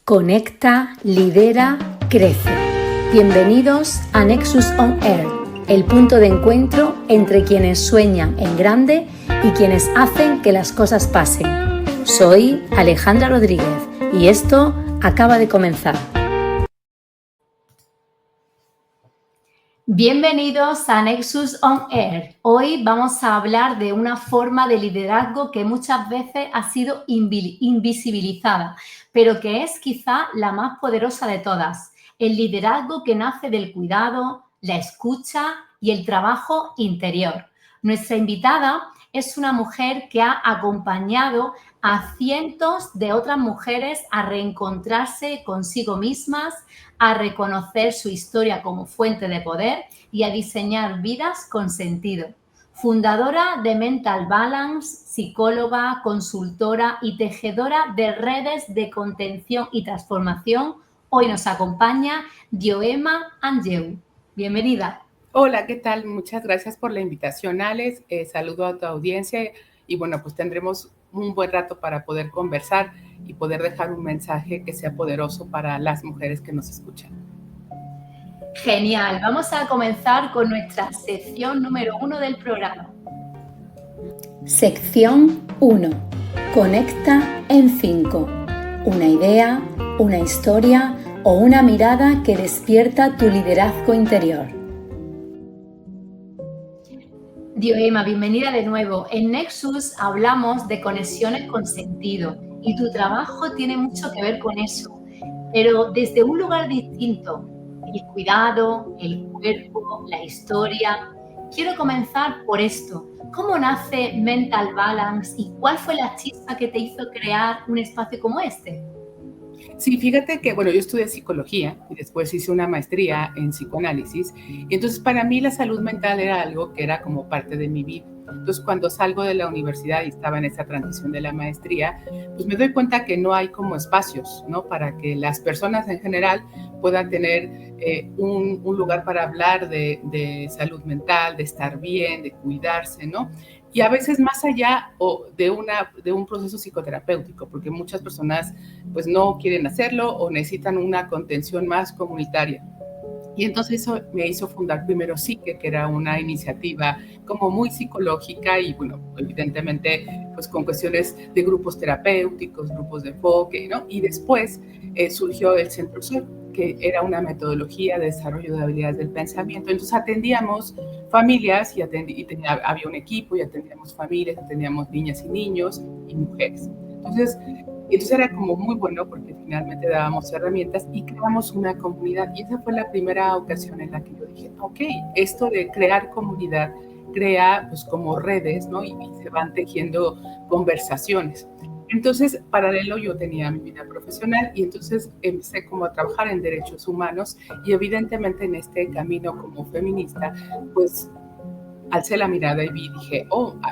Conecta, lidera, crece. Bienvenidos a Nexus on Air, el punto de encuentro entre quienes sueñan en grande y quienes hacen que las cosas pasen. Soy Alejandra Rodríguez y esto acaba de comenzar. Bienvenidos a Nexus on Air. Hoy vamos a hablar de una forma de liderazgo que muchas veces ha sido invisibilizada, pero que es quizá la más poderosa de todas. El liderazgo que nace del cuidado, la escucha y el trabajo interior. Nuestra invitada es una mujer que ha acompañado a cientos de otras mujeres a reencontrarse consigo mismas, a reconocer su historia como fuente de poder y a diseñar vidas con sentido. Fundadora de Mental Balance, psicóloga, consultora y tejedora de redes de contención y transformación, hoy nos acompaña Dioema Angeu. Bienvenida. Hola, ¿qué tal? Muchas gracias por la invitación, Alex. Saludo a tu audiencia y bueno, pues tendremos un buen rato para poder conversar y poder dejar un mensaje que sea poderoso para las mujeres que nos escuchan. Genial. Vamos a comenzar con nuestra sección número 1 del programa. Sección 1. Conecta en 5. Una idea, una historia o una mirada que despierta tu liderazgo interior. Dioema, bienvenida de nuevo. En Nexus hablamos de conexiones con sentido y tu trabajo tiene mucho que ver con eso, pero desde un lugar distinto. El cuidado, el cuerpo, la historia. Quiero comenzar por esto. ¿Cómo nace Mental Balance y cuál fue la chispa que te hizo crear un espacio como este? Sí, fíjate que, bueno, yo estudié psicología y después hice una maestría en psicoanálisis. Y entonces para mí la salud mental era algo que era como parte de mi vida. Entonces cuando salgo de la universidad y estaba en esa transición de la maestría, pues me doy cuenta que no hay como espacios, ¿no? Para que las personas en general puedan tener un lugar para hablar de salud mental, de estar bien, de cuidarse, ¿no? Y a veces más allá de un proceso psicoterapéutico, porque muchas personas pues no quieren hacerlo o necesitan una contención más comunitaria. Y entonces eso me hizo fundar primero Psique, que era una iniciativa como muy psicológica y, bueno, evidentemente, pues con cuestiones de grupos terapéuticos, grupos de enfoque, ¿no? Y después surgió el Centro Soy, que era una metodología de desarrollo de habilidades del pensamiento. Entonces atendíamos familias había un equipo y atendíamos familias, atendíamos niñas y niños y mujeres. Entonces era como muy bueno porque finalmente dábamos herramientas y creamos una comunidad. Y esa fue la primera ocasión en la que yo dije, ok, esto de crear comunidad crea pues como redes, ¿no? Y se van tejiendo conversaciones. Entonces, paralelo yo tenía mi vida profesional y entonces empecé como a trabajar en derechos humanos y evidentemente en este camino como feminista, pues alcé la mirada y dije,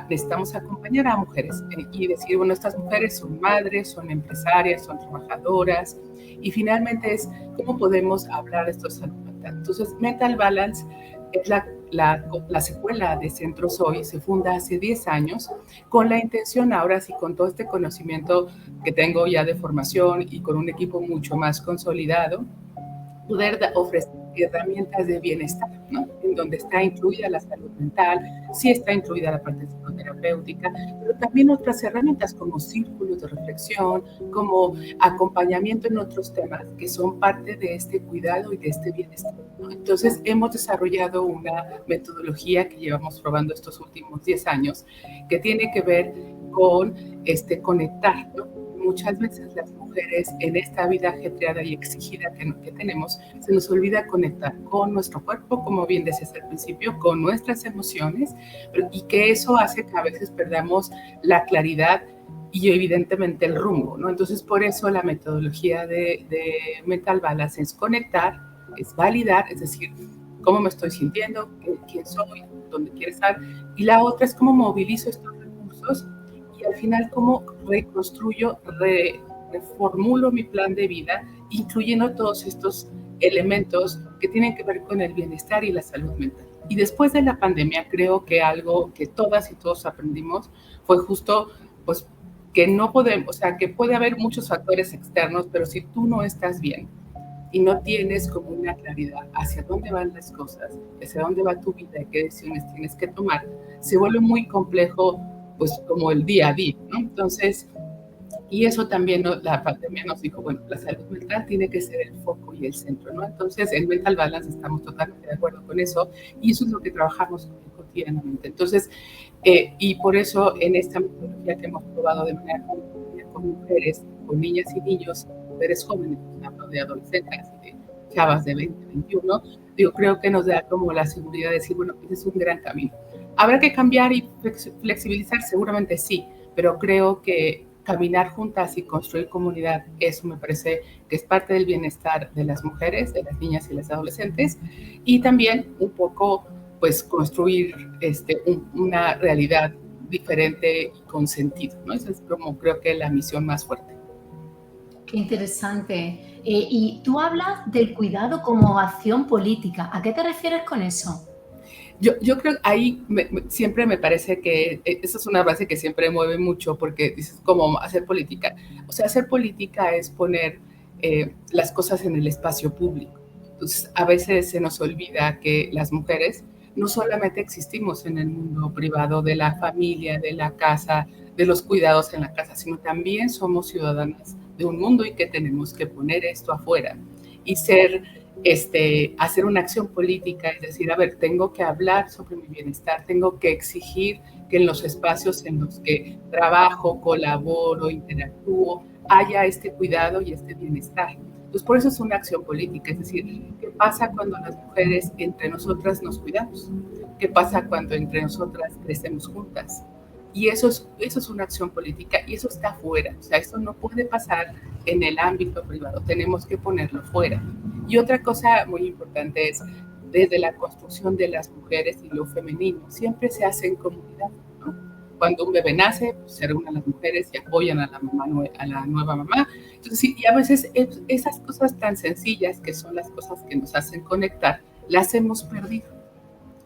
necesitamos acompañar a mujeres y decir, bueno, estas mujeres son madres, son empresarias, son trabajadoras y finalmente es cómo podemos hablar de esto de salud mental. Entonces, Mental Balance es la secuela de Centro Soy, se funda hace 10 años con la intención ahora sí, con todo este conocimiento que tengo ya de formación y con un equipo mucho más consolidado, poder ofrecer herramientas de bienestar, ¿no? En donde está incluida la salud mental, sí está incluida la parte psicoterapéutica, pero también otras herramientas como círculos de reflexión, como acompañamiento en otros temas que son parte de este cuidado y de este bienestar, ¿no? Entonces hemos desarrollado una metodología que llevamos probando estos últimos 10 años que tiene que ver con conectar, ¿no? Muchas veces las mujeres en esta vida ajetreada y exigida que tenemos, se nos olvida conectar con nuestro cuerpo, como bien decías al principio, con nuestras emociones, y que eso hace que a veces perdamos la claridad y evidentemente el rumbo, ¿no? Entonces, por eso la metodología de Mental Balance es conectar, es validar, es decir, cómo me estoy sintiendo, quién soy, dónde quiero estar, y la otra es cómo movilizo estos recursos y al final cómo reconstruyo, reformulo mi plan de vida, incluyendo todos estos elementos que tienen que ver con el bienestar y la salud mental. Y después de la pandemia, creo que algo que todas y todos aprendimos fue justo, pues, que no podemos, o sea, que puede haber muchos factores externos, pero si tú no estás bien y no tienes como una claridad hacia dónde van las cosas, hacia dónde va tu vida y qué decisiones tienes que tomar, se vuelve muy complejo, pues como el día a día, ¿no? Entonces, y eso también la pandemia nos dijo, bueno, la salud mental tiene que ser el foco y el centro, ¿no? Entonces, en Mental Balance estamos totalmente de acuerdo con eso y eso es lo que trabajamos cotidianamente. Entonces, y por eso en esta metodología que hemos probado de manera con mujeres, con niñas y niños, mujeres jóvenes, hablo de adolescentes y de chavas de 20, 21, yo creo que nos da como la seguridad de decir, bueno, ese es un gran camino. ¿Habrá que cambiar y flexibilizar? Seguramente sí, pero creo que caminar juntas y construir comunidad, eso me parece que es parte del bienestar de las mujeres, de las niñas y las adolescentes, y también un poco, pues, construir una realidad diferente y con sentido, ¿no? Esa es como creo que la misión más fuerte. Qué interesante. Y tú hablas del cuidado como acción política. ¿A qué te refieres con eso? Yo creo que ahí siempre me parece que esa es una base que siempre mueve mucho porque dices, ¿cómo hacer política? O sea, hacer política es poner las cosas en el espacio público. Entonces, a veces se nos olvida que las mujeres no solamente existimos en el mundo privado de la familia, de la casa, de los cuidados en la casa, sino también somos ciudadanas de un mundo y que tenemos que poner esto afuera y hacer una acción política, es decir, a ver, tengo que hablar sobre mi bienestar, tengo que exigir que en los espacios en los que trabajo, colaboro, interactúo, haya este cuidado y este bienestar. Entonces, por eso es una acción política, es decir, ¿qué pasa cuando las mujeres entre nosotras nos cuidamos? ¿Qué pasa cuando entre nosotras crecemos juntas? Y eso es una acción política y eso está fuera, o sea, eso no puede pasar en el ámbito privado, tenemos que ponerlo fuera. Y otra cosa muy importante es, desde la construcción de las mujeres y lo femenino, siempre se hace en comunidad, ¿no? Cuando un bebé nace, pues, se reúnen las mujeres y apoyan a la nueva mamá. Entonces, sí, y a veces esas cosas tan sencillas, que son las cosas que nos hacen conectar, las hemos perdido.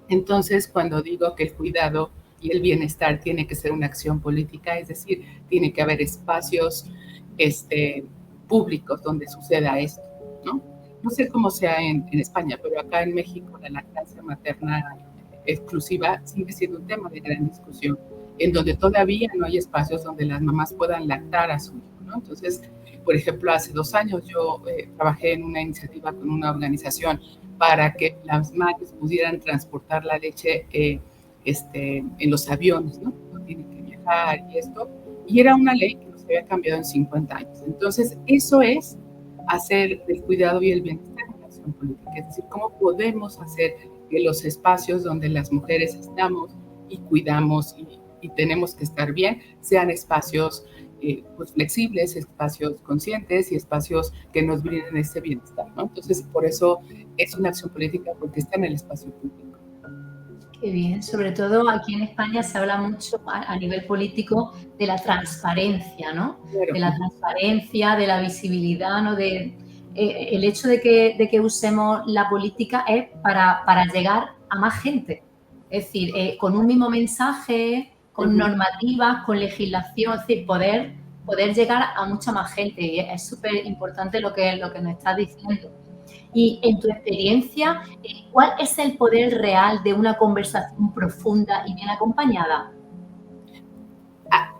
Entonces, cuando digo que el cuidado y el bienestar tiene que ser una acción política, es decir, tiene que haber espacios públicos donde suceda esto, ¿no? No sé cómo sea en España, pero acá en México la lactancia materna exclusiva sigue siendo un tema de gran discusión, en donde todavía no hay espacios donde las mamás puedan lactar a su hijo, ¿no? Entonces, por ejemplo, hace 2 años yo trabajé en una iniciativa con una organización para que las madres pudieran transportar la leche en los aviones, ¿no? No tienen que viajar y esto. Y era una ley que no se había cambiado en 50 años. Entonces, eso es hacer del cuidado y el bienestar una acción política. Es decir, cómo podemos hacer que los espacios donde las mujeres estamos y cuidamos y tenemos que estar bien sean espacios pues flexibles, espacios conscientes y espacios que nos brinden ese bienestar, ¿no? Entonces, por eso es una acción política, porque está en el espacio público. Qué bien. Sobre todo aquí en España se habla mucho a nivel político de la transparencia, ¿no? Claro. De la transparencia, de la visibilidad, ¿no? El hecho de que usemos la política es para llegar a más gente. Es decir, con un mismo mensaje, con normativas, con legislación, es decir, poder llegar a mucha más gente. Y es súper importante lo que nos estás diciendo. Y en tu experiencia, ¿cuál es el poder real de una conversación profunda y bien acompañada?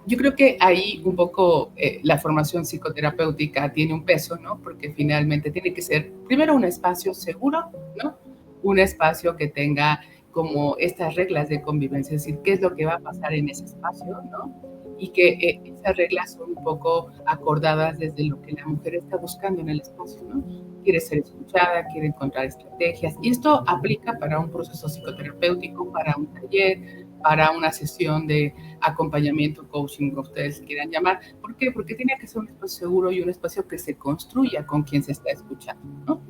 Yo creo que ahí un poco la formación psicoterapéutica tiene un peso, ¿no? Porque finalmente tiene que ser primero un espacio seguro, ¿no? Un espacio que tenga como estas reglas de convivencia, es decir, qué es lo que va a pasar en ese espacio, ¿no? Y que esas reglas son un poco acordadas desde lo que la mujer está buscando en el espacio, ¿no? Quiere ser escuchada, quiere encontrar estrategias. Y esto aplica para un proceso psicoterapéutico, para un taller, para una sesión de acompañamiento, coaching, como ustedes quieran llamar. ¿Por qué? Porque tiene que ser un espacio seguro y un espacio que se construya con quien se está escuchando, ¿no?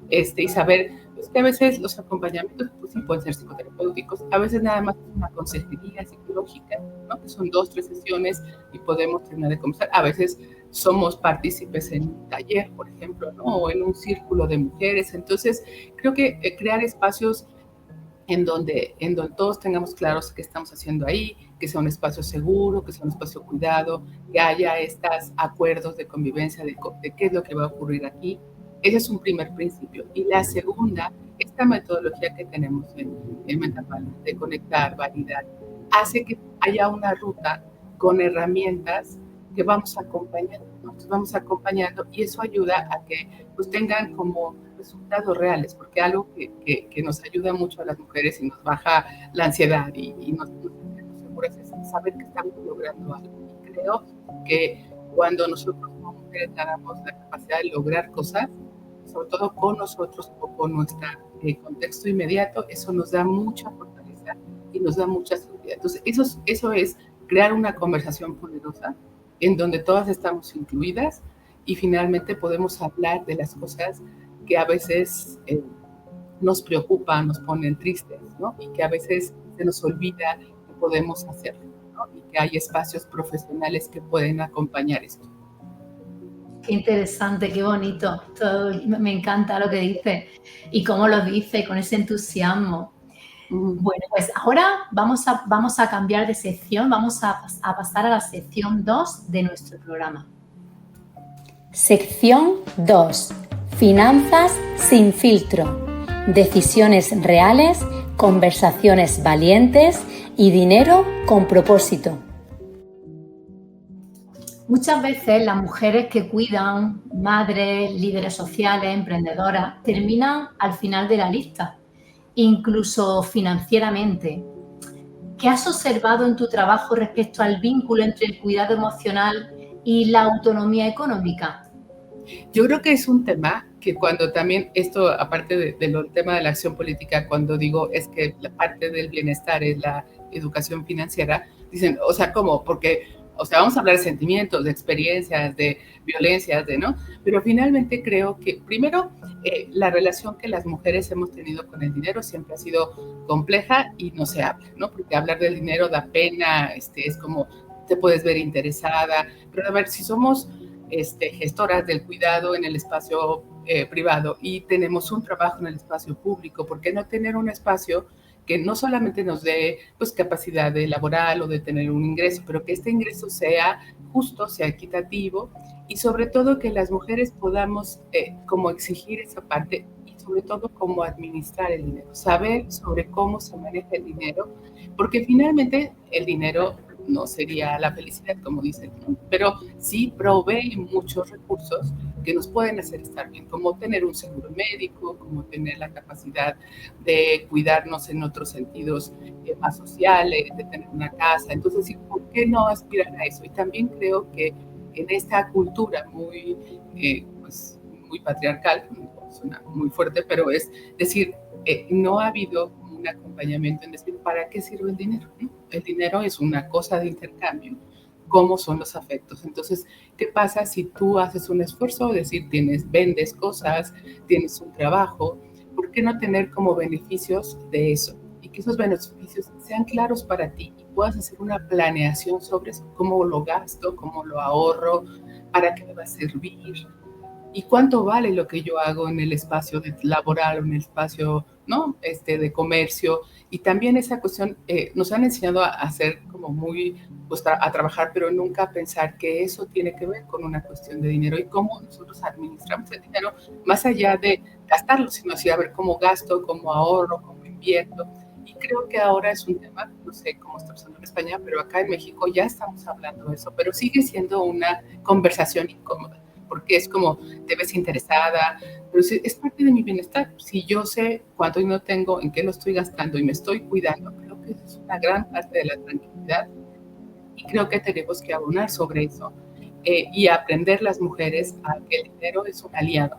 Y saber pues, que a veces los acompañamientos pues, sí pueden ser psicoterapéuticos, a veces nada más es una consejería psicológica, ¿no? Que son 2, 3 sesiones y podemos terminar de conversar. A veces somos partícipes en un taller, por ejemplo, ¿no? O en un círculo de mujeres. Entonces, creo que crear espacios en donde todos tengamos claros qué estamos haciendo ahí, que sea un espacio seguro, que sea un espacio cuidado, que haya estos acuerdos de convivencia de qué es lo que va a ocurrir aquí. Ese es un primer principio. Y la segunda, esta metodología que tenemos en Mental Balance, de conectar, validar, hace que haya una ruta con herramientas que vamos acompañando, ¿no? Vamos acompañando y eso ayuda a que pues tengan como resultados reales, porque algo que nos ayuda mucho a las mujeres y nos baja la ansiedad y nos sentimos seguras es saber que estamos logrando algo. Y creo que cuando nosotros como mujeres ganamos la capacidad de lograr cosas, sobre todo con nosotros o con nuestro contexto inmediato, eso nos da mucha fortaleza y nos da mucha seguridad. Entonces, eso es crear una conversación poderosa en donde todas estamos incluidas y finalmente podemos hablar de las cosas que a veces nos preocupan, nos ponen tristes, ¿no? Y que a veces se nos olvida que podemos hacerlo, ¿no? Y que hay espacios profesionales que pueden acompañar esto. Qué interesante, qué bonito. Me encanta lo que dice y cómo lo dice con ese entusiasmo. Bueno, pues ahora vamos a cambiar de sección, vamos a pasar a la sección 2 de nuestro programa. Sección 2. Finanzas sin filtro. Decisiones reales, conversaciones valientes y dinero con propósito. Muchas veces las mujeres que cuidan, madres, líderes sociales, emprendedoras, terminan al final de la lista, incluso financieramente. ¿Qué has observado en tu trabajo respecto al vínculo entre el cuidado emocional y la autonomía económica? Yo creo que es un tema que cuando también esto, aparte del tema de la acción política, cuando digo es que la parte del bienestar es la educación financiera, dicen, o sea, ¿cómo? Porque, o sea, vamos a hablar de sentimientos, de experiencias, de violencias, ¿no? Pero finalmente creo que, primero, la relación que las mujeres hemos tenido con el dinero siempre ha sido compleja y no se habla, ¿no? Porque hablar del dinero da pena, es como, te puedes ver interesada, pero a ver, si somos gestoras del cuidado en el espacio privado y tenemos un trabajo en el espacio público, ¿por qué no tener un espacio que no solamente nos dé pues capacidad de laboral o de tener un ingreso, pero que este ingreso sea justo, sea equitativo y sobre todo que las mujeres podamos como exigir esa parte y sobre todo cómo administrar el dinero, saber sobre cómo se maneja el dinero, porque finalmente el dinero no sería la felicidad, como dicen, ¿no? Pero sí provee muchos recursos que nos pueden hacer estar bien, como tener un seguro médico, como tener la capacidad de cuidarnos en otros sentidos más sociales, de tener una casa. Entonces, sí, ¿por qué no aspirar a eso? Y también creo que en esta cultura muy, pues, muy patriarcal, suena muy fuerte, pero es decir, no ha habido un acompañamiento en decir, ¿para qué sirve el dinero? ¿No? El dinero es una cosa de intercambio, ¿cómo son los afectos? Entonces, ¿qué pasa si tú haces un esfuerzo? Es decir, vendes cosas, tienes un trabajo, ¿por qué no tener como beneficios de eso? Y que esos beneficios sean claros para ti y puedas hacer una planeación sobre eso, cómo lo gasto, cómo lo ahorro, para qué me va a servir, y cuánto vale lo que yo hago en el espacio laboral o en el espacio, ¿no? De comercio. Y también esa cuestión, nos han enseñado a hacer como muy, pues a trabajar, pero nunca pensar que eso tiene que ver con una cuestión de dinero y cómo nosotros administramos el dinero, más allá de gastarlo, sino así a ver cómo gasto, cómo ahorro, cómo invierto. Y creo que ahora es un tema, no sé cómo está pasando en España, pero acá en México ya estamos hablando de eso, pero sigue siendo una conversación incómoda, porque es como, te ves interesada, pero es parte de mi bienestar. Si yo sé cuánto dinero tengo, en qué lo estoy gastando y me estoy cuidando, creo que es una gran parte de la tranquilidad y creo que tenemos que abonar sobre eso y aprender las mujeres a que el dinero es un aliado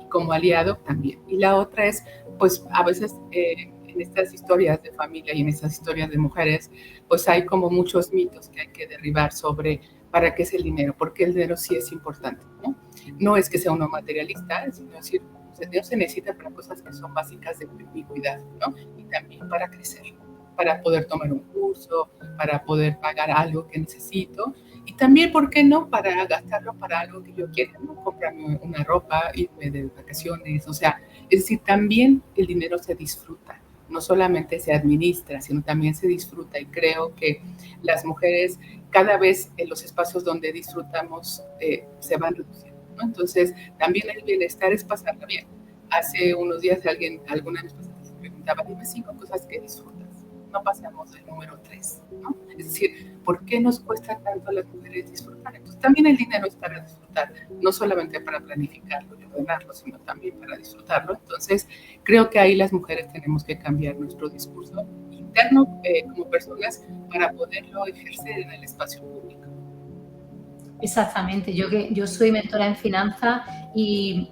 y como aliado también. Y la otra es, pues a veces en estas historias de familia y en estas historias de mujeres, pues hay como muchos mitos que hay que derribar sobre para qué es el dinero, porque el dinero sí es importante, ¿no? No es que sea uno materialista, sino decir, el dinero se necesita para cosas que son básicas de mi cuidado, ¿no? Y también para crecer, para poder tomar un curso, para poder pagar algo que necesito, y también, ¿por qué no?, para gastarlo para algo que yo quiera, ¿no? Comprarme una ropa, irme de vacaciones, o sea, es decir, también el dinero se disfruta, no solamente se administra, sino también se disfruta. Y creo que las mujeres cada vez en los espacios donde disfrutamos se van reduciendo, ¿no? Entonces, también el bienestar es pasarla bien. Hace unos días alguna de mis pacientes me preguntaba, dime 5 cosas que disfrutas. No pasamos del número 3, ¿no? Es decir, ¿por qué nos cuesta tanto a las mujeres disfrutar? Entonces, también el dinero es para disfrutar, no solamente para planificarlo y ordenarlo, sino también para disfrutarlo. Entonces, creo que ahí las mujeres tenemos que cambiar nuestro discurso interno como personas para poderlo ejercer en el espacio público. Exactamente. Yo soy mentora en finanzas y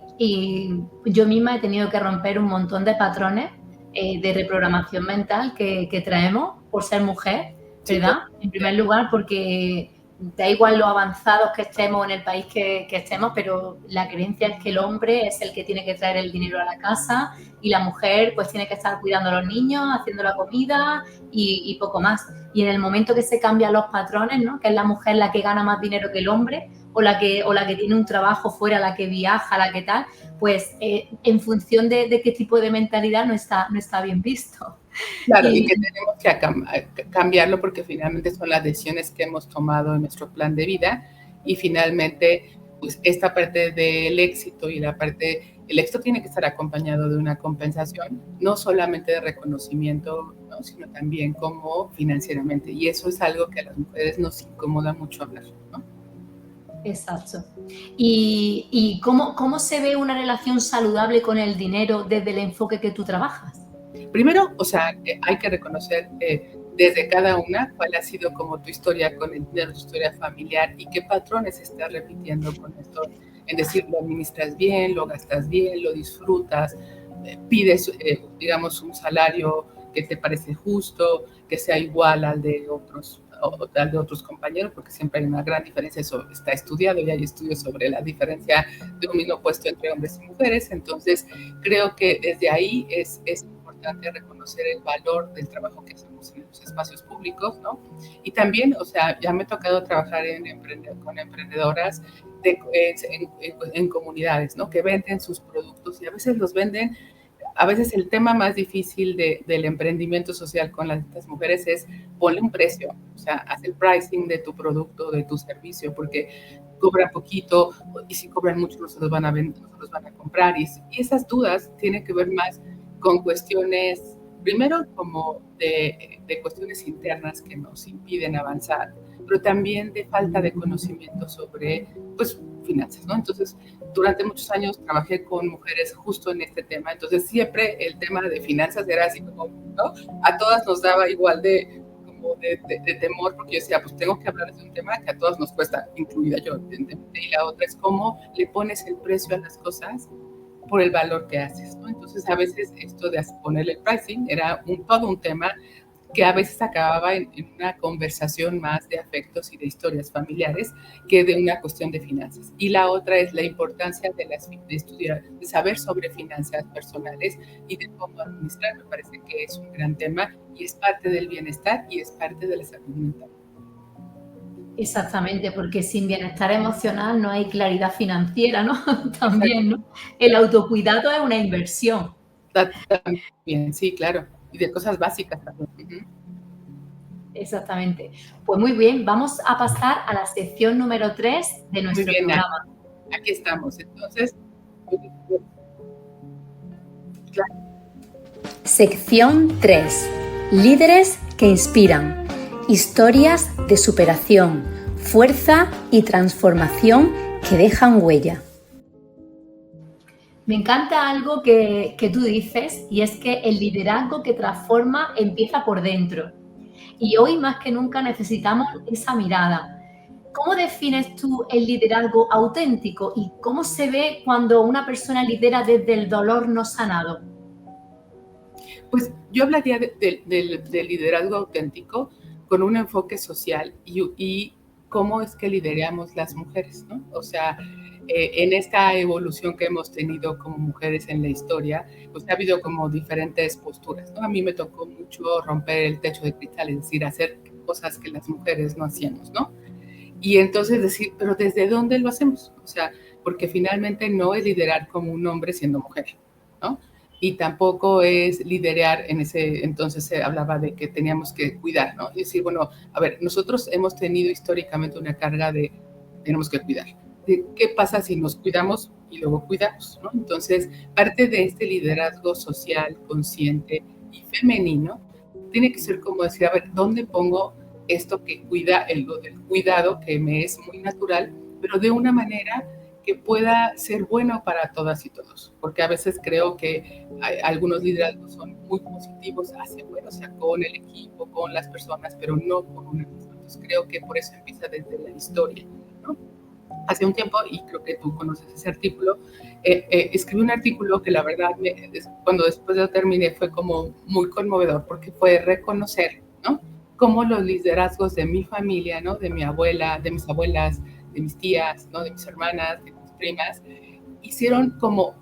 yo misma he tenido que romper un montón de patrones de reprogramación mental que traemos por ser mujer, Sí, ¿verdad? En primer lugar, porque da igual lo avanzados que estemos en el país que estemos, pero la creencia es que el hombre es el que tiene que traer el dinero a la casa y la mujer pues tiene que estar cuidando a los niños, haciendo la comida y poco más. Y en el momento que se cambian los patrones, ¿no? Que es la mujer la que gana más dinero que el hombre o la que tiene un trabajo fuera, la que viaja, la que tal, pues en función de qué tipo de mentalidad no está bien visto. Claro, y que tenemos que cambiarlo porque finalmente son las decisiones que hemos tomado en nuestro plan de vida y finalmente pues esta parte del éxito y el éxito tiene que estar acompañado de una compensación, no solamente de reconocimiento, ¿no? Sino también como financieramente. Y eso es algo que a las mujeres nos incomoda mucho hablar, ¿no? Exacto. ¿Y cómo se ve una relación saludable con el dinero desde el enfoque que tú trabajas? Primero, o sea, hay que reconocer desde cada una cuál ha sido como tu historia con el dinero, tu historia familiar y qué patrones estás repitiendo con esto. Es decir, lo administras bien, lo gastas bien, lo disfrutas, pides, digamos, un salario que te parece justo, que sea igual al de otros o al de otros compañeros, porque siempre hay una gran diferencia, eso está estudiado y hay estudios sobre la diferencia de un mismo puesto entre hombres y mujeres, entonces creo que desde ahí es importante reconocer el valor del trabajo que hacemos en los espacios públicos, ¿no? Y también, o sea, ya me ha tocado trabajar con emprendedoras en comunidades, ¿no? Que venden sus productos y a veces los venden. A veces el tema más difícil del emprendimiento social con estas mujeres es ponle un precio, o sea, haz el pricing de tu producto, de tu servicio, porque cobran poquito y si cobran mucho no se los van a vender, no se los van a comprar. Y esas dudas tienen que ver más con cuestiones, primero como de cuestiones internas que nos impiden avanzar, pero también de falta de conocimiento sobre, pues, finanzas, ¿no? Entonces, durante muchos años trabajé con mujeres justo en este tema, entonces siempre el tema de finanzas era así como, ¿no? A todas nos daba igual de temor, porque yo decía, pues tengo que hablar de un tema que a todas nos cuesta, incluida yo, evidentemente, y la otra es cómo le pones el precio a las cosas por el valor que haces, ¿no? Entonces, a veces esto de ponerle el pricing era todo un tema que a veces acababa en una conversación más de afectos y de historias familiares que de una cuestión de finanzas. Y la otra es la importancia de estudiar, de saber sobre finanzas personales y de cómo administrar. Me parece que es un gran tema y es parte del bienestar y es parte de la salud mental. Exactamente, porque sin bienestar emocional no hay claridad financiera, ¿no? También, ¿no? El autocuidado es una inversión. También, sí, claro. Y de cosas básicas también. Exactamente. Pues muy bien, vamos a pasar a la sección número 3 de Muy nuestro bien, programa. aquí estamos. Entonces, claro. Sección 3. Líderes que inspiran. Historias de superación, fuerza y transformación que dejan huella. Me encanta algo que tú dices y es que el liderazgo que transforma empieza por dentro. Y hoy más que nunca necesitamos esa mirada. ¿Cómo defines tú el liderazgo auténtico y cómo se ve cuando una persona lidera desde el dolor no sanado? Pues yo hablaría del liderazgo auténtico con un enfoque social y cómo es que lideramos las mujeres, ¿no? O sea, en esta evolución que hemos tenido como mujeres en la historia, pues ha habido como diferentes posturas, ¿no? A mí me tocó mucho romper el techo de cristal, es decir, hacer cosas que las mujeres no hacíamos, ¿no? Y entonces decir, pero ¿desde dónde lo hacemos? O sea, porque finalmente no es liderar como un hombre siendo mujer, ¿no? y tampoco es liderar. En ese entonces se hablaba de que teníamos que cuidar, ¿no? Y decir, bueno, a ver, nosotros hemos tenido históricamente una carga de tenemos que cuidar. De qué pasa si nos cuidamos y luego cuidamos, ¿no? Entonces, parte de este liderazgo social, consciente y femenino tiene que ser como decir, a ver, ¿dónde pongo esto que cuida, el cuidado que me es muy natural, pero de una manera que pueda ser bueno para todas y todos? Porque a veces creo que algunos liderazgos son muy positivos hacia afuera, o sea, con el equipo, con las personas, pero no con una misma. Entonces creo que por eso empieza desde la historia, ¿no? Hace un tiempo, y creo que tú conoces ese artículo, escribí un artículo que la verdad, cuando después lo terminé, fue como muy conmovedor, porque fue reconocer, ¿no?, cómo los liderazgos de mi familia, ¿no?, de mi abuela, de mis abuelas, de mis tías, ¿no?, de mis hermanas, de mis primas, hicieron como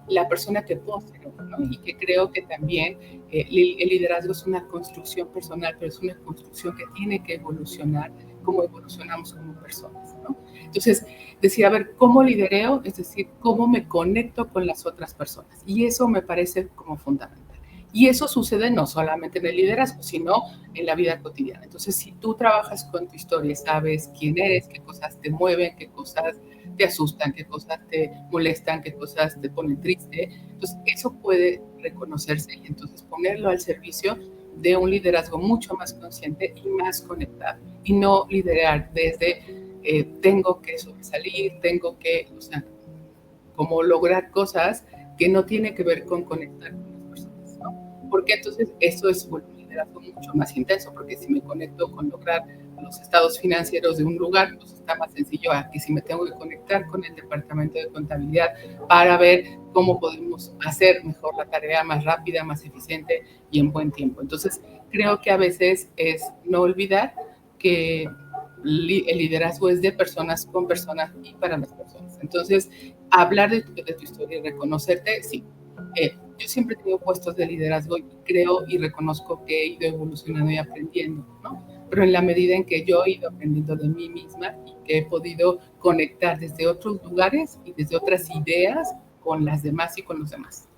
la persona que puedo ser, ¿no? Y que creo que también el liderazgo es una construcción personal, pero es una construcción que tiene que evolucionar como evolucionamos como personas, ¿no? Entonces, decir, a ver, ¿cómo lidereo? Es decir, ¿cómo me conecto con las otras personas? Y eso me parece como fundamental. Y eso sucede no solamente en el liderazgo, sino en la vida cotidiana. Entonces, si tú trabajas con tu historia, sabes quién eres, qué cosas te mueven, qué cosas te asustan, qué cosas te molestan, qué cosas te ponen triste, entonces eso puede reconocerse y entonces ponerlo al servicio de un liderazgo mucho más consciente y más conectado. Y no liderar desde tengo que sobresalir, tengo que, o sea, como lograr cosas que no tienen que ver con conectar con las personas, ¿no? Porque entonces eso es un liderazgo mucho más intenso, porque si me conecto con lograr los estados financieros de un lugar, pues está más sencillo a que si me tengo que conectar con el departamento de contabilidad para ver cómo podemos hacer mejor la tarea, más rápida, más eficiente y en buen tiempo. Entonces, creo que a veces es no olvidar que el liderazgo es de personas con personas y para las personas. Entonces, hablar de tu historia y reconocerte, sí. Yo siempre he tenido puestos de liderazgo y creo y reconozco que he ido evolucionando y aprendiendo, ¿no? Pero en la medida en que yo he ido aprendiendo de mí misma y que he podido conectar desde otros lugares y desde otras ideas con las demás y con los demás,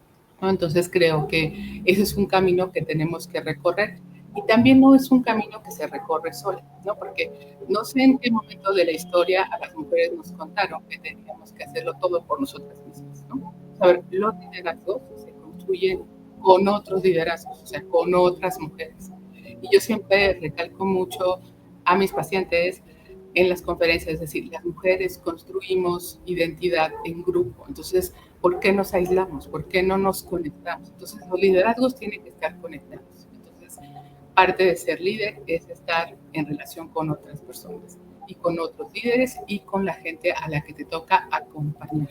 ¿no? Entonces creo que ese es un camino que tenemos que recorrer y también no es un camino que se recorre sola, ¿no? Porque no sé en qué momento de la historia a las mujeres nos contaron que teníamos que hacerlo todo por nosotras mismas, ¿no? A ver, los liderazgos se construyen con otros liderazgos, o sea, con otras mujeres. Y yo siempre recalco mucho a mis pacientes en las conferencias, es decir, las mujeres construimos identidad en grupo. Entonces, ¿por qué nos aislamos? ¿Por qué no nos conectamos? Entonces, los liderazgos tienen que estar conectados. Entonces, parte de ser líder es estar en relación con otras personas y con otros líderes y con la gente a la que te toca acompañar.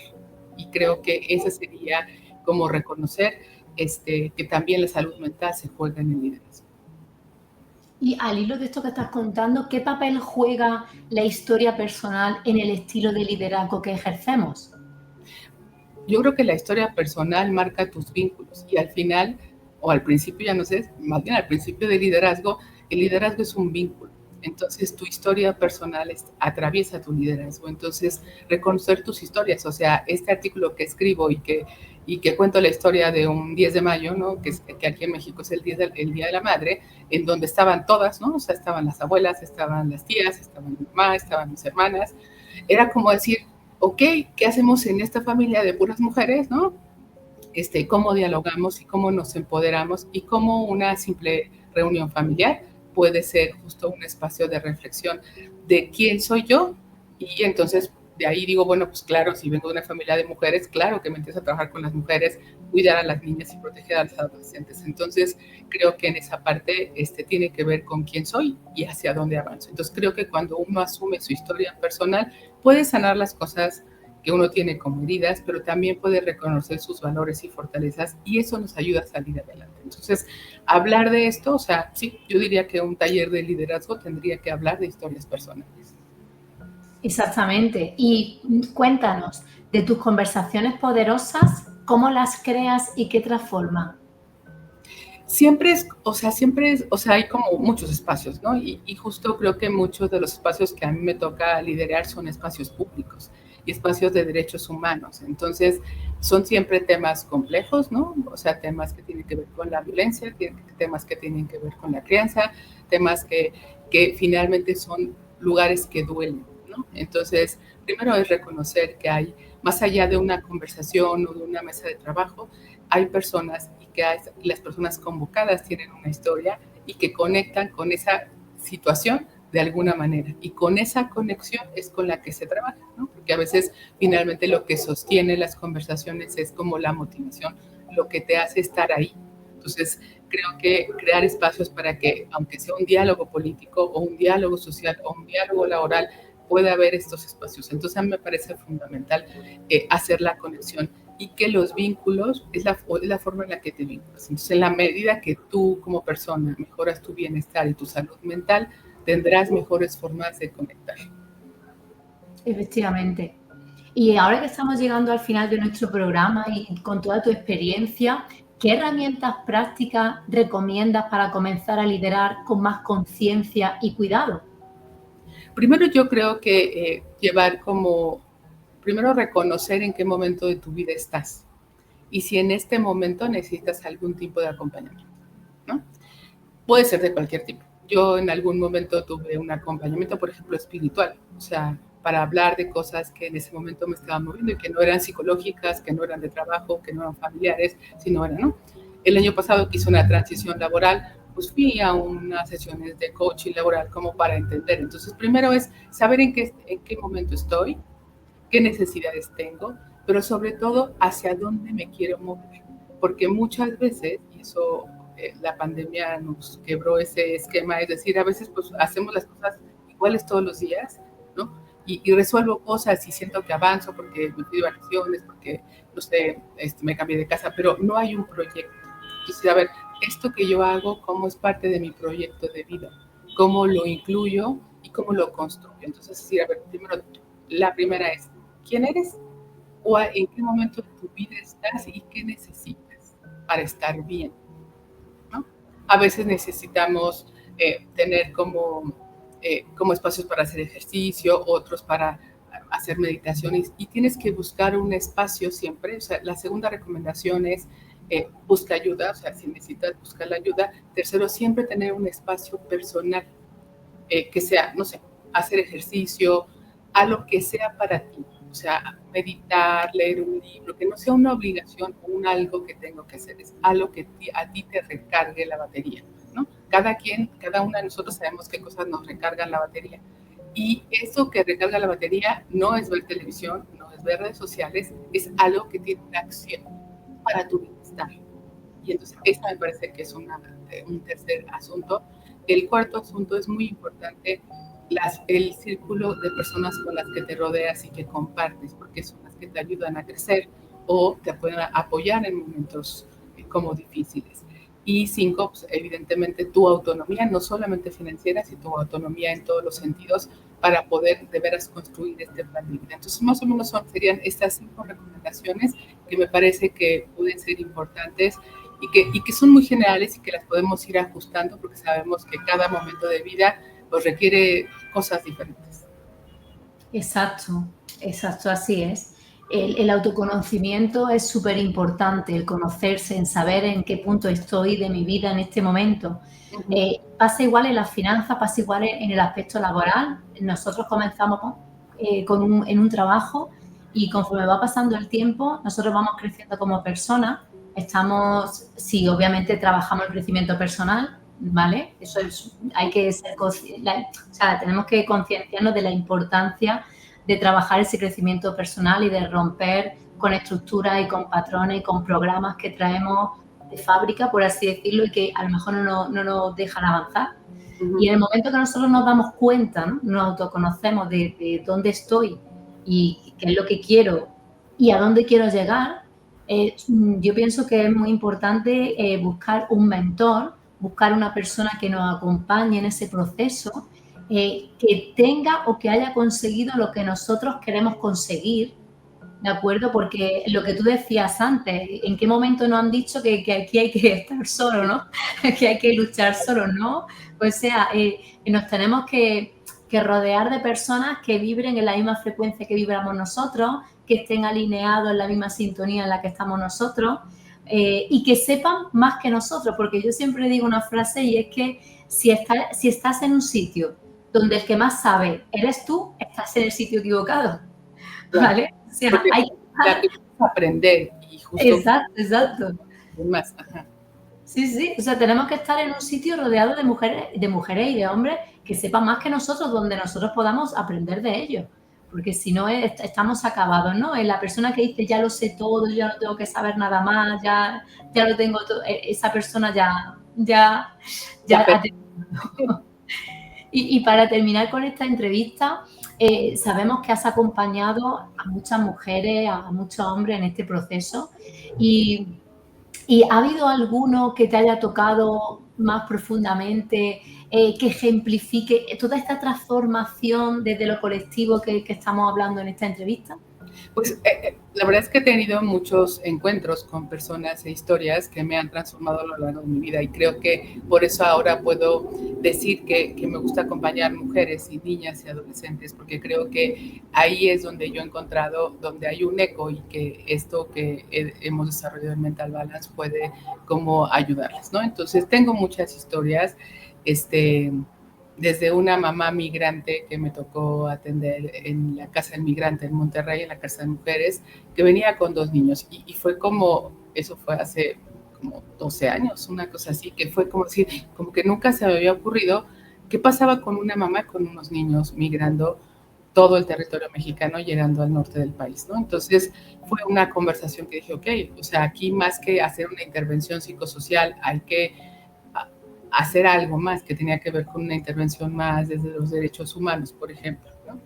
Y creo que ese sería como reconocer que también la salud mental se juega en el liderazgo. Y al hilo de esto que estás contando, ¿qué papel juega la historia personal en el estilo de liderazgo que ejercemos? Yo creo que la historia personal marca tus vínculos y al final, o al principio, ya no sé, más bien al principio del liderazgo, el liderazgo es un vínculo. Entonces, tu historia personal atraviesa tu liderazgo. Entonces, reconocer tus historias, o sea, este artículo que escribo y que cuento la historia de un 10 de mayo, ¿no? Que aquí en México es el Día de la Madre, en donde estaban todas, ¿no? O sea, estaban las abuelas, estaban las tías, estaban mi mamá, estaban mis hermanas. Era como decir, ok, ¿qué hacemos en esta familia de puras mujeres, no? Cómo dialogamos y cómo nos empoderamos y cómo una simple reunión familiar puede ser justo un espacio de reflexión de quién soy yo. Y entonces de ahí digo, bueno, pues claro, si vengo de una familia de mujeres, claro que me empiezo a trabajar con las mujeres, cuidar a las niñas y proteger a los adolescentes. Entonces creo que en esa parte tiene que ver con quién soy y hacia dónde avanzo. Entonces creo que cuando uno asume su historia personal, puede sanar las cosas que uno tiene como heridas, pero también puede reconocer sus valores y fortalezas y eso nos ayuda a salir adelante. Entonces, hablar de esto, o sea, sí, yo diría que un taller de liderazgo tendría que hablar de historias personales. Exactamente. Y cuéntanos de tus conversaciones poderosas, cómo las creas y qué transforman. O sea, hay como muchos espacios, ¿no? Y justo creo que muchos de los espacios que a mí me toca liderar son espacios públicos. y espacios de derechos humanos. Entonces, son siempre temas complejos, ¿no? O sea, temas que tienen que ver con la violencia, temas que tienen que ver con la crianza, temas que finalmente son lugares que duelen, ¿no? Entonces, primero es reconocer que hay, más allá de una conversación o de una mesa de trabajo, hay personas y que las personas convocadas tienen una historia y que conectan con esa situación de alguna manera. Y con esa conexión es con la que se trabaja, ¿no? Porque a veces finalmente lo que sostiene las conversaciones es como la motivación, lo que te hace estar ahí. Entonces, creo que crear espacios para que, aunque sea un diálogo político o un diálogo social o un diálogo laboral, pueda haber estos espacios. Entonces, a mí me parece fundamental hacer la conexión y que los vínculos es la forma en la que te vinculas. Entonces, en la medida que tú como persona mejoras tu bienestar y tu salud mental, tendrás mejores formas de conectar. Efectivamente. Y ahora que estamos llegando al final de nuestro programa y con toda tu experiencia, ¿qué herramientas prácticas recomiendas para comenzar a liderar con más conciencia y cuidado? Primero yo creo que primero reconocer en qué momento de tu vida estás y si en este momento necesitas algún tipo de acompañamiento, ¿no? Puede ser de cualquier tipo. Yo en algún momento tuve un acompañamiento, por ejemplo, espiritual, o sea, para hablar de cosas que en ese momento me estaban moviendo y que no eran psicológicas, que no eran de trabajo, que no eran familiares, sino eran, ¿no? El año pasado que hice una transición laboral, pues fui a unas sesiones de coaching laboral como para entender. Entonces, primero es saber en qué momento estoy, qué necesidades tengo, pero sobre todo hacia dónde me quiero mover. Porque muchas veces, y eso la pandemia nos quebró ese esquema, es decir, a veces pues hacemos las cosas iguales todos los días, ¿no? Y resuelvo cosas y siento que avanzo porque me fui de vacaciones, porque, no sé, me cambié de casa, pero no hay un proyecto. Entonces, a ver, esto que yo hago, ¿cómo es parte de mi proyecto de vida? ¿Cómo lo incluyo y cómo lo construyo? Entonces, sí, a ver, primero, la primera es, ¿quién eres? ¿O en qué momento de tu vida estás y qué necesitas para estar bien? ¿No? A veces necesitamos tener como espacios para hacer ejercicio, otros para hacer meditaciones y tienes que buscar un espacio siempre. O sea, la segunda recomendación es busca ayuda, o sea, si necesitas buscar la ayuda. Tercero, siempre tener un espacio personal que sea, no sé, hacer ejercicio, a lo que sea para ti. O sea, meditar, leer un libro, que no sea una obligación o un algo que tengo que hacer, es algo que a ti te recargue la batería, ¿no? Cada una de nosotros sabemos qué cosas nos recargan la batería. Y eso que recarga la batería no es ver televisión, no es ver redes sociales, es algo que tiene una acción para tu bienestar. Y entonces, esta me parece que es un tercer asunto. El cuarto asunto es muy importante, el círculo de personas con las que te rodeas y que compartes, porque son las que te ayudan a crecer o te pueden apoyar en momentos como difíciles. Y cinco, pues, evidentemente tu autonomía, no solamente financiera, sino tu autonomía en todos los sentidos para poder de veras construir este plan de vida. Entonces, más o menos serían estas 5 recomendaciones que me parece que pueden ser importantes y que son muy generales y que las podemos ir ajustando porque sabemos que cada momento de vida pues, requiere cosas diferentes. Exacto, exacto, así es. El autoconocimiento es súper importante, el conocerse, en saber en qué punto estoy de mi vida en este momento. Pasa igual en las finanzas, pasa igual en el aspecto laboral. Nosotros comenzamos en un trabajo y conforme va pasando el tiempo, nosotros vamos creciendo como personas. Sí, obviamente trabajamos el crecimiento personal, ¿vale? Eso es, hay que ser conscientes, o sea, tenemos que concienciarnos de la importancia de trabajar ese crecimiento personal y de romper con estructuras y con patrones y con programas que traemos de fábrica, por así decirlo, y que a lo mejor no nos dejan avanzar. Y en el momento que nosotros nos damos cuenta, ¿no? Nos autoconocemos de dónde estoy y qué es lo que quiero y a dónde quiero llegar, yo pienso que es muy importante buscar un mentor, buscar una persona que nos acompañe en ese proceso, que tenga o que haya conseguido lo que nosotros queremos conseguir, ¿de acuerdo? Porque lo que tú decías antes, ¿en qué momento nos han dicho que aquí hay que estar solo, ¿no? Que hay que luchar solo, ¿no? Pues sea, nos tenemos que que rodear de personas que vibren en la misma frecuencia que vibramos nosotros, que estén alineados en la misma sintonía en la que estamos nosotros, y que sepan más que nosotros, porque yo siempre digo una frase y es que si estás en un sitio donde el que más sabe eres tú, estás en el sitio equivocado, ¿vale? O sea, Porque hay la que aprender y justo exacto. más. Ajá. Sí, o sea, tenemos que estar en un sitio rodeado de mujeres y de hombres que sepan más que nosotros, donde nosotros podamos aprender de ellos, porque si no estamos acabados, ¿no? En la persona que dice ya lo sé todo, ya no tengo que saber nada más, ya lo tengo todo, esa persona ya ha terminado. Y para terminar con esta entrevista, sabemos que has acompañado a muchas mujeres, a muchos hombres en este proceso y ¿ha habido alguno que te haya tocado más profundamente, que ejemplifique toda esta transformación desde lo colectivo que estamos hablando en esta entrevista? Pues la verdad es que he tenido muchos encuentros con personas e historias que me han transformado a lo largo de mi vida y creo que por eso ahora puedo decir que me gusta acompañar mujeres y niñas y adolescentes, porque creo que ahí es donde yo he encontrado, donde hay un eco y que esto que hemos desarrollado en Mental Balance puede como ayudarles, ¿no? Entonces tengo muchas historias, desde una mamá migrante que me tocó atender en la casa del migrante en Monterrey, en la casa de mujeres, que venía con 2 niños y fue como, eso fue hace como 12 años, una cosa así, que fue como decir, como que nunca se me había ocurrido qué pasaba con una mamá con unos niños migrando todo el territorio mexicano llegando al norte del país, ¿no? Entonces fue una conversación que dije, ok, o sea, aquí más que hacer una intervención psicosocial, hay que hacer algo más que tenía que ver con una intervención más desde los derechos humanos, por ejemplo, ¿no?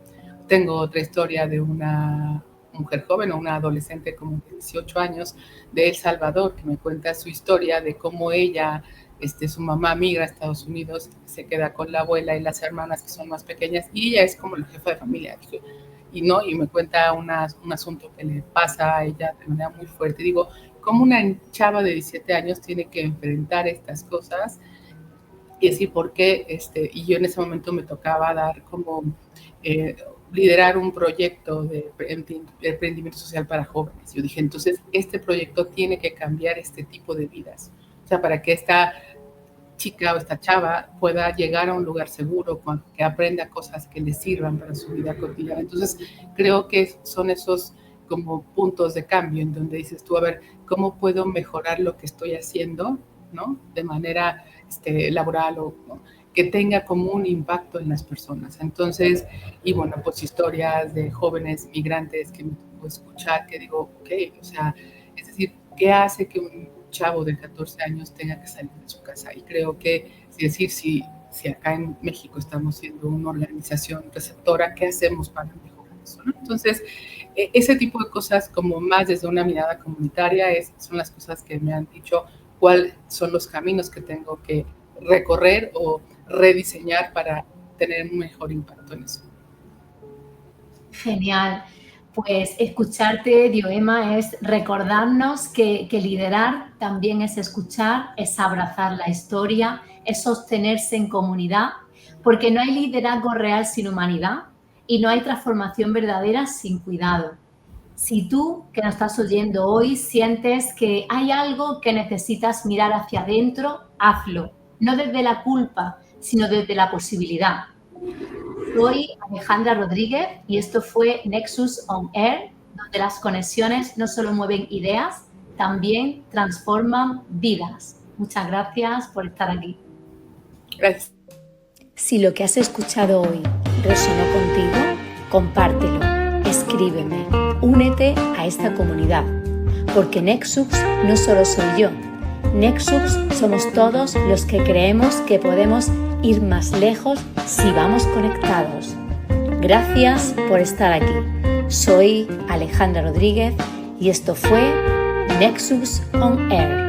Tengo otra historia de una mujer joven o una adolescente como de 18 años de El Salvador que me cuenta su historia de cómo ella, su mamá migra a Estados Unidos, se queda con la abuela y las hermanas que son más pequeñas y ella es como la jefa de familia. Y me cuenta un asunto que le pasa a ella de manera muy fuerte. Digo, ¿cómo una chava de 17 años tiene que enfrentar estas cosas? Y así por qué, y yo en ese momento me tocaba dar como, liderar un proyecto de emprendimiento social para jóvenes. Yo dije, entonces, este proyecto tiene que cambiar este tipo de vidas. O sea, para que esta chica o esta chava pueda llegar a un lugar seguro, que aprenda cosas que le sirvan para su vida cotidiana. Entonces, creo que son esos como puntos de cambio en donde dices tú, a ver, ¿cómo puedo mejorar lo que estoy haciendo, ¿no? De manera laboral o ¿no? que tenga como un impacto en las personas. Entonces, y bueno, pues historias de jóvenes migrantes que me tocó escuchar, que digo, ok, o sea, es decir, ¿qué hace que un chavo de 14 años tenga que salir de su casa? Y creo que, es decir, si acá en México estamos siendo una organización receptora, ¿qué hacemos para mejorar eso, ¿no? Entonces, ese tipo de cosas como más desde una mirada comunitaria son las cosas que me han dicho cuáles son los caminos que tengo que recorrer o rediseñar para tener un mejor impacto en eso. Genial. Pues escucharte, Dioema, es recordarnos que liderar también es escuchar, es abrazar la historia, es sostenerse en comunidad, porque no hay liderazgo real sin humanidad y no hay transformación verdadera sin cuidado. Si tú, que nos estás oyendo hoy, sientes que hay algo que necesitas mirar hacia adentro, hazlo. No desde la culpa, sino desde la posibilidad. Soy Alejandra Rodríguez y esto fue Nexus On Air, donde las conexiones no solo mueven ideas, también transforman vidas. Muchas gracias por estar aquí. Gracias. Si lo que has escuchado hoy resonó contigo, compártelo, escríbeme, únete a esta comunidad, porque Nexus no solo soy yo, Nexus somos todos los que creemos que podemos ir más lejos si vamos conectados. Gracias por estar aquí. Soy Alejandra Rodríguez y esto fue Nexus On Air.